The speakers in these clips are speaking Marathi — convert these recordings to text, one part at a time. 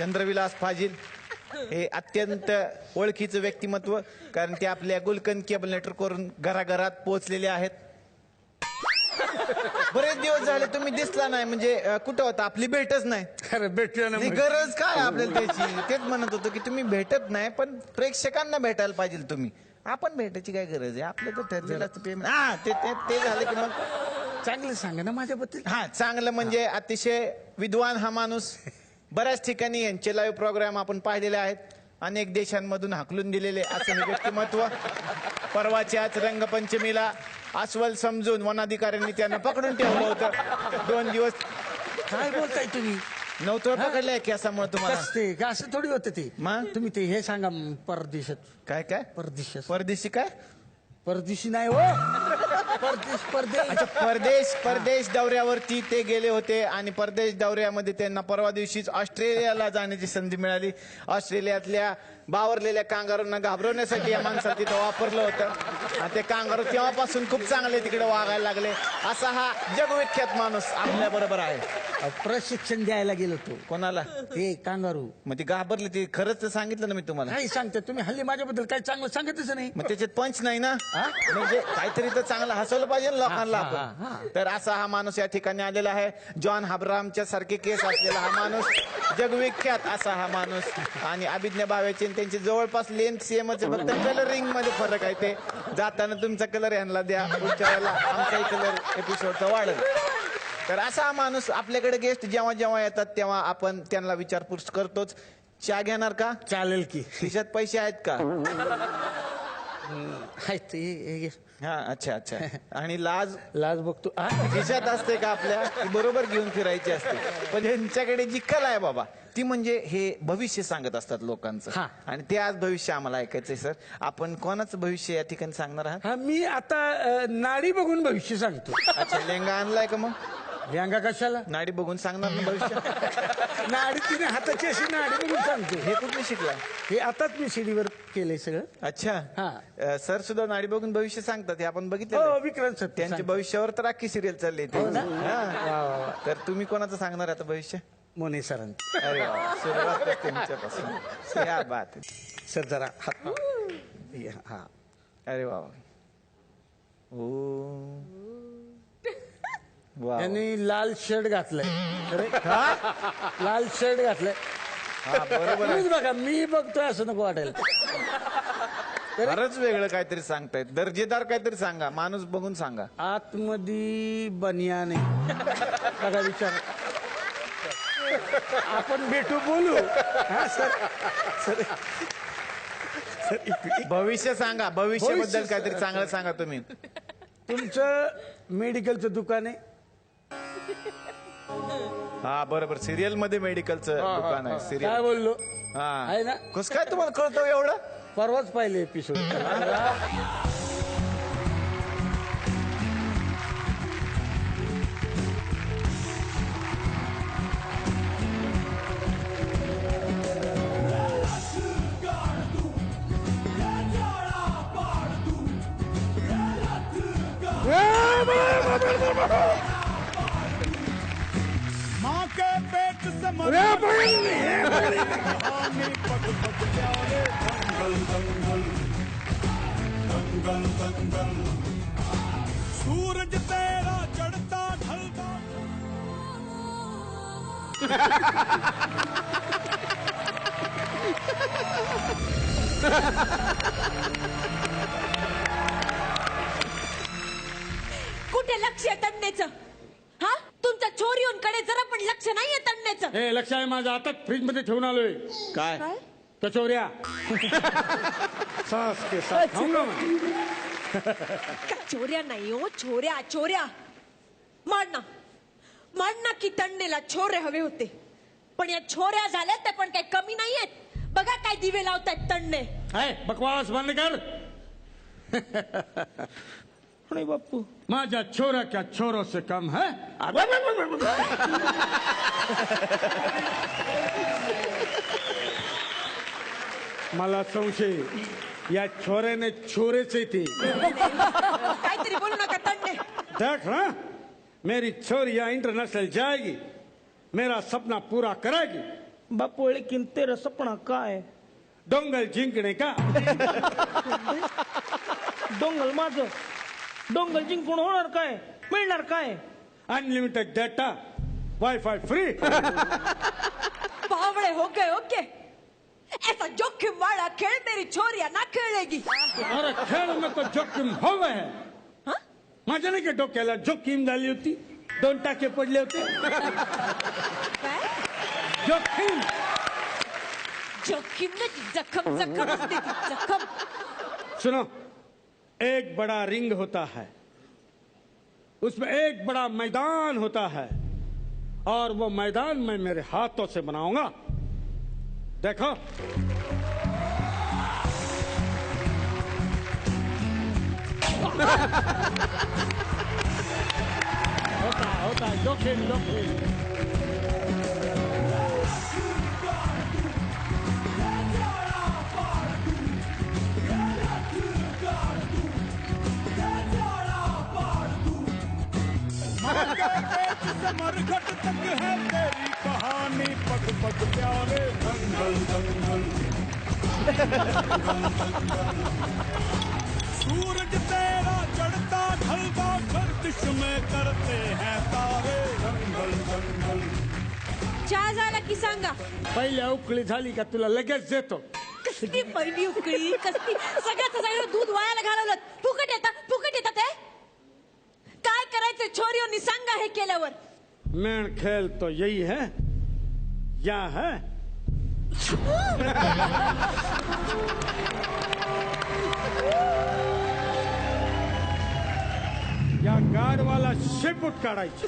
चंद्रविलास फाजील हे अत्यंत ओळखीचं व्यक्तिमत्व, कारण ते आपल्या गुलकंद केबल नेटवर्क करून घराघरात पोहोचलेले आहेत. बरेच दिवस झाले तुम्ही दिसला नाही, म्हणजे कुठं होता, आपली भेटच नाही. खरं भेटलं ना मग. गरज काय आपल्याला त्याची, तेच म्हणत होतो की तुम्ही भेटत नाही, पण प्रेक्षकांना भेटायला पाहिजे तुम्ही. आपण भेटायची काय गरज आहे, आपलं तर ठरलेलं असतं पेमेंट. हा ते झालं की मग चांगलं सांगा ना माझ्याबद्दल. हा चांगलं म्हणजे अतिशय विद्वान हा माणूस. बऱ्याच ठिकाणी यांचे लाईव्ह प्रोग्राम आपण पाहिलेले आहेत. अनेक देशांमधून हाकलून दिलेले असं हे व्यक्तिमत्व. परवाच्याच रंगपंचमीला अस्वल समजून वनाधिकाऱ्यांनी त्यांना पकडून ठेवलं होतं 2 दिवस. काय बोलताय तुम्ही? नव्हतं पकडलंय केसामुळे तुम्हाला. ते का असं थोडी होतं ते. मग तुम्ही ते हे सांगा परदेशात. काय काय परदेशी काय परदेशी नाही हो. परदेश दौऱ्यावरती ते गेले होते आणि परदेश दौऱ्यामध्ये त्यांना परवा दिवशीच ऑस्ट्रेलियाला जाण्याची संधी मिळाली. ऑस्ट्रेलियातल्या बावरलेल्या कांगारूंना घाबरवण्यासाठी या माणसाला तिथं वापरलं होतं. ते कांगारू तेव्हापासून खूप चांगले तिकडे वागायला लागले. असा हा जगविख्यात माणूस आपल्या बरोबर आहे. प्रशिक्षण द्यायला गेलो तो. कोणाला? ते कांगारू. मग ती घाबरली, ती खरंच सांगितलं ना मी तुम्हाला. काय सांगता तुम्ही? हल्ली माझ्याबद्दल काही चांगलं सांगतच नाही. मग त्याच्यात पंच नाही ना, म्हणजे काहीतरी तर चांगलं हसवलं पाहिजे ना लोकांना आपण. तर असा हा माणूस या ठिकाणी आलेला आहे. जॉन हाब्रामच्या सारखे केस असलेला हा माणूस, जगविख्यात असा हा माणूस. आणि अभिज्ञा भावेचे त्यांचे जवळपास लेंथ सेमच, फक्त कलरिंग मध्ये फरक आहे. ते जाताना तुमचा कलर यांना द्या, उच्चारायला आमचाही कलर एपिसोडचा वाढेल. तर असा हा माणूस आपल्याकडे गेस्ट जेव्हा जेव्हा येतात तेव्हा आपण त्यांना विचारपूस करतोच. चहा घेणार का? चालेल की. खिशात पैसे आहेत का? हा अच्छा अच्छा. आणि लाज बघतो खिशात असते का आपल्या? बरोबर घेऊन फिरायची असते. पण यांच्याकडे जी कला आहे बाबा, ती म्हणजे हे भविष्य सांगत असतात लोकांचं. आणि ते आज भविष्य आम्हाला ऐकायचंय सर. आपण कोणाचं भविष्य या ठिकाणी सांगणार आहात? मी आता नाडी बघून भविष्य सांगतो. अच्छा, लेंगा आणलाय का मग? लेंगा कशाला? नाडी बघून सांगणार ना भविष्य. नाडी तिने हाताची अशी नाडी बघून सांगतो. हे कुठे शिकला? हे आताच मी शिडीवर केलंय सगळं. अच्छा. सर सुद्धा नाडी बघून भविष्य सांगतात, हे आपण बघितलं. विक्रांत सर त्यांच्या भविष्यावर तर अख्खी सिरियल चालली. तर तुम्ही कोणाचं सांगणार आता भविष्य? मोने सरांचं. अरे वा, सुरुवात त्यांच्यापासून. क्या बात आहे सर. जरा हा. अरे वा. त्यांनी लाल शर्ट घातलाय. लाल शर्ट घातलाय. बरोबर बघा, मी बघतोय असं नको वाटायला. खरंच वेगळं काहीतरी सांगतायत. दर्जेदार काहीतरी सांगा, माणूस बघून सांगा. आतमध्ये बनियान आहे. बघा विचार. आपण भेटू, बोलू. हा सर. भविष्य सांगा, भविष्याबद्दल काहीतरी चांगलं सांगा तुम्ही. तुमचं मेडिकलचं दुकान आहे. हा बरोबर, सिरियल मध्ये मेडिकलचं दुकान आहे. सिरियल काय बोललो? आहे ना. कसं काय तुम्हाला कळतं एवढं? परवाच पाहिले एपिसोड. माँ के पेट से दंगल दंगल सूरज तेरा चढ़ता ढलता. कुठे लक्ष आहे तंडण्याचं? हा, तुमच्या चोरींकडे जरा पण लक्ष नाहीये तंडण्याचं. हे लक्ष आहे माझं. आता फ्रीज मध्ये ठेवून आलोय. काय? कचोऱ्या. सास के साथ खाऊंगा मैं. चोऱ्या नाही हो, चोऱ्या चोऱ्या. म्हणणं की तंडणेला छोरे हवे होते, पण या छोऱ्या झाल्या त्या पण काही कमी नाहीयेत. बघा काय दिवे लावतायत तंडणे. बकवास बंद कर. नाही बापू, माझ्या छोरा क्या छोरों से कम है? मला संशय, या छोऱ्याने छोरेच येते. काहीतरी बोलू नका तंडणे. देख ना, मेरी छोरी यहाँ इंटरनेशनल जाएगी, मेरा सपना पूरा करेगी, बापू लेकिन तेरा सपना का है? डोंगल जिंकणे का? डोंगल माझं डोंगल जिंकून होणार काय? मिळणार काय? Unlimited data, wifi free. बावड़े हो गए ओके। ऐसा जोखिम वाला खेल मेरी छोरिया ना खेलेगी। अरे खेळ में तो जोखीम हवं आहे। हाँ? माझ्या नाही का डोक्याला जोखीम झाली होती, 2 टाके पडले होते। काय? जोखीम। जोखिम में जखम जखम असते ती, जखम। सुनो, एक बड़ा रिंग होता है, उसमें एक बड़ा मैदान होता है, और वो मैदान मैं मेरे हाथों से बनाऊंगा। देखो, होता है जोखिम जोखिम। मरघट तक है तेरी कहानी, पग पग प्यारे दंगल दंगल। सूरज तेरा चढ़ता ढलता गर्दिश में करते हैं तारे दंगल दंगल। चहा झाला की सांगा। पहिल्या उकळी झाली का तुला लगेच देतो। कसली पहिली उकळी, कसली सगळ्याचं सगळं दूध वायाला घालवलं। फुकट येतात ते। काय करायचं छोरियोनी सांगा हे केल्यावर। मेन खेल तो यही है, या है। या गार्ड वाला शेपूट काढायची।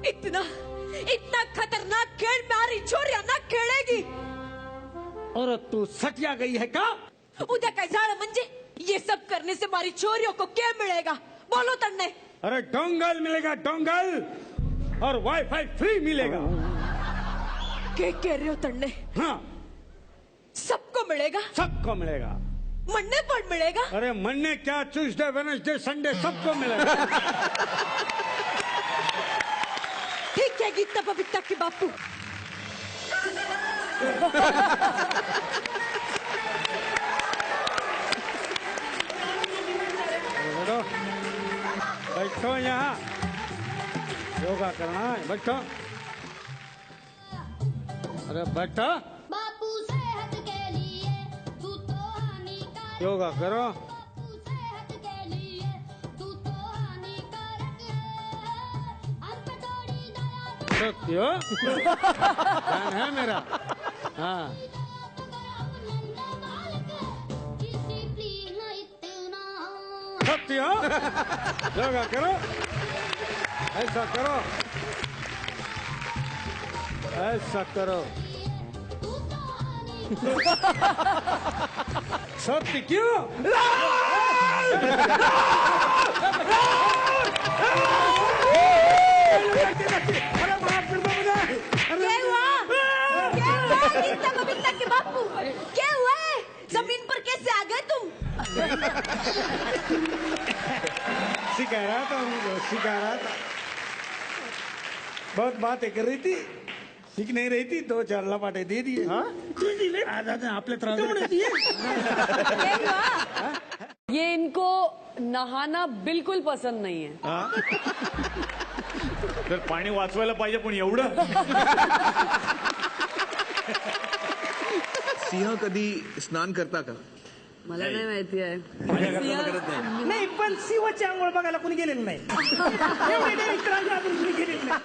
इतना खतरनाक खेल मारी छोरिया ना खेळेगी। और तू सटिया गई है का? उद्या काय झालं म्हणजे ये सब करने से हमारी छोरियों को क्या मिलेगा? बोलो तन्ने। अरे डोंगल मिलेगा, डोंगल, और वाईफाई फ्री मिलेगा। क्या कह रहे हो तन्ने? हाँ, सबको मिलेगा? सबको मिलेगा। मन्ने पर मिलेगा? अरे मन्ने क्या, ट्यूसडे वेडनेसडे संडे सबको मिलेगा। ठीक है गीता बबीता की बापू। बैठो यहाँ, योगा करना है, बैठो। अरे बैठो, बापू सेहत के लिए तू तो हानिकारक। योगा करो। बापू सेहत के लिए तू तो हानिकारक है। हम पे थोड़ी दया सत्य हो? ध्यान है मेरा। हाँ, नन्हे बालक, डिसिप्लिन इतना। सत्य हो? योगा करो, ऐसा करो, ऐसा करो। तू तो हानिकारक। सत्य क्यों? क्या हुआ? क्या हुआ गीता बबीता के बापू? क्या हुआ है? जमीन पर कैसे आ गए तुम? सिखा रहा था उनको, सिखा रहा था। बहुत बातें कर रही थी, सीख नहीं रही थी, 2-4 लपाटे दे दिए। हाँ, आपले त्रास क्या हुआ? ये इनको नहाना बिल्कुल पसंद नहीं है। तर पाणी वाचवायला पाहिजे पण एवढं सिंह कधी स्नान करता का? मला नाही माहिती आहे। नाही पण शिवाची आंघोळ बघायला कोणी गेलेलं नाही. एवढे डेअरिंग त्रास अजून कोणी गेलेलं नाही.